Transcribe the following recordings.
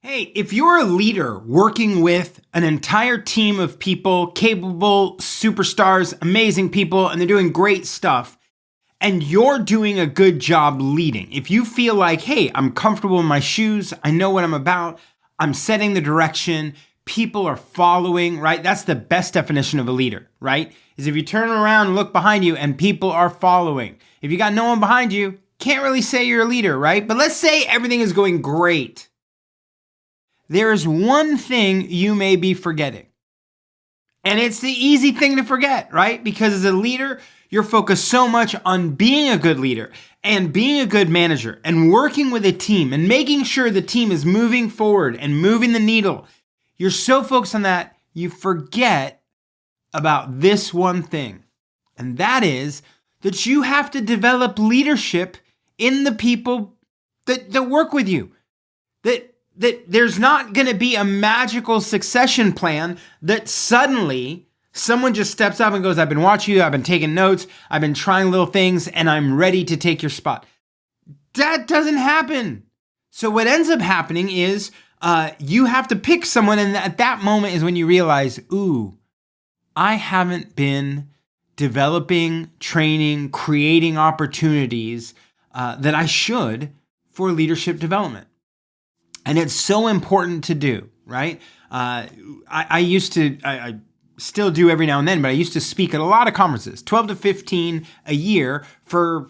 Hey, if you're a leader working with an entire team of people, capable superstars, amazing people, and they're doing great stuff, and you're doing a good job leading, if you feel like, hey, I'm comfortable in my shoes, I know what I'm about, I'm setting the direction, people are following, right? That's the best definition of a leader, right? Is if you turn around and look behind you and people are following. If you got no one behind you, can't really say you're a leader, right? But let's say everything is going great. There is one thing you may be forgetting. And it's the easy thing to forget, right? Because as a leader, you're focused so much on being a good leader and being a good manager and working with a team and making sure the team is moving forward and moving the needle. You're so focused on that, you forget about this one thing. And that is that you have to develop leadership in the people that work with you. That there's not going to be a magical succession plan that suddenly someone just steps up and goes, I've been watching you, I've been taking notes, I've been trying little things, and I'm ready to take your spot. That doesn't happen. So what ends up happening is you have to pick someone, and at that moment is when you realize, ooh, I haven't been developing, training, creating opportunities that I should for leadership development. And it's so important to do, right? I still do every now and then, but I used to speak at a lot of conferences, 12 to 15 a year for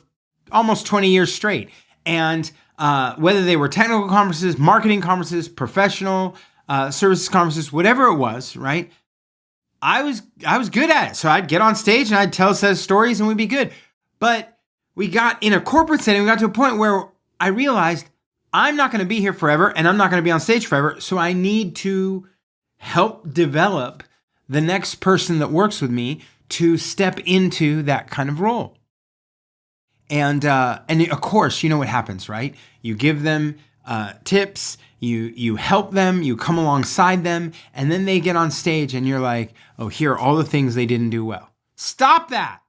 almost 20 years straight. And whether they were technical conferences, marketing conferences, professional services conferences, whatever it was, right? I was good at it. So I'd get on stage and I'd tell a set of stories and we'd be good. But we got in a corporate setting, we got to a point where I realized I'm not going to be here forever and I'm not going to be on stage forever. So I need to help develop the next person that works with me to step into that kind of role. And of course, you know what happens, right? You give them tips, you help them, you come alongside them, and then they get on stage and you're like, oh, here are all the things they didn't do well. Stop that.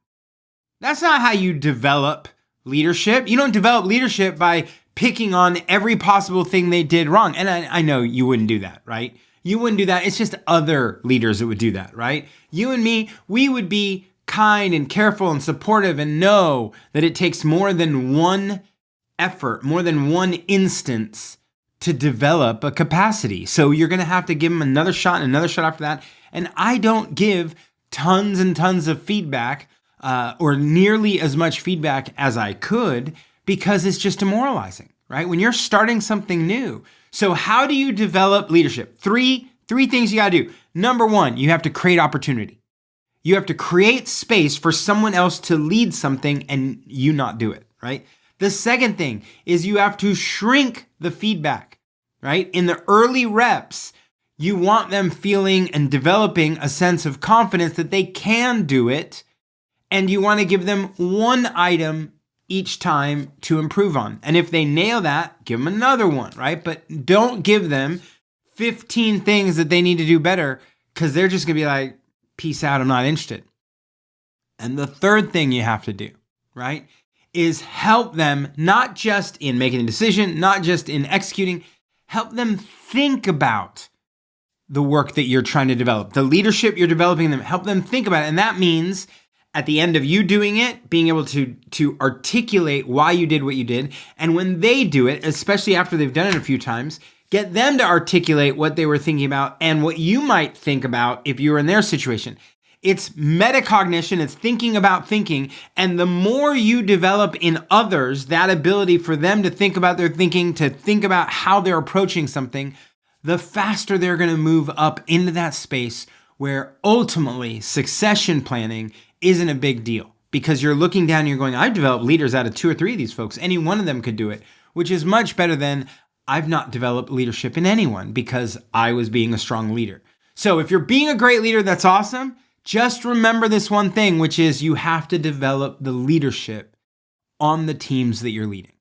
That's not how you develop leadership. You don't develop leadership by picking on every possible thing they did wrong. And I know you wouldn't do that, right? You wouldn't do that. It's just other leaders that would do that, right? You and me, we would be kind and careful and supportive and know that it takes more than one effort, more than one instance to develop a capacity. So you're going to have to give them another shot and another shot after that. And I don't give tons and tons of feedback or nearly as much feedback as I could, because it's just demoralizing, right? When you're starting something new. So how do you develop leadership? Three things you gotta do. Number one, you have to create opportunity. You have to create space for someone else to lead something and you not do it, right? The second thing is you have to shrink the feedback, right? In the early reps, you want them feeling and developing a sense of confidence that they can do it. And you want to give them one item each time to improve on. And if they nail that, give them another one, right? But don't give them 15 things that they need to do better, because they're just going to be like, peace out, I'm not interested. And the third thing you have to do, right, is help them not just in making a decision, not just in executing, help them think about the work that you're trying to develop, the leadership you're developing them, help them think about it. And that means at the end of you doing it, being able to articulate why you did what you did. And when they do it, especially after they've done it a few times, get them to articulate what they were thinking about and what you might think about if you were in their situation. It's metacognition, it's thinking about thinking. And the more you develop in others that ability for them to think about their thinking, to think about how they're approaching something, the faster they're going to move up into that space where ultimately succession planning isn't a big deal, because you're looking down and you're going, I've developed leaders out of 2 or 3 of these folks. Any one of them could do it, which is much better than I've not developed leadership in anyone because I was being a strong leader. So if you're being a great leader, that's awesome. Just remember this one thing, which is you have to develop the leadership on the teams that you're leading.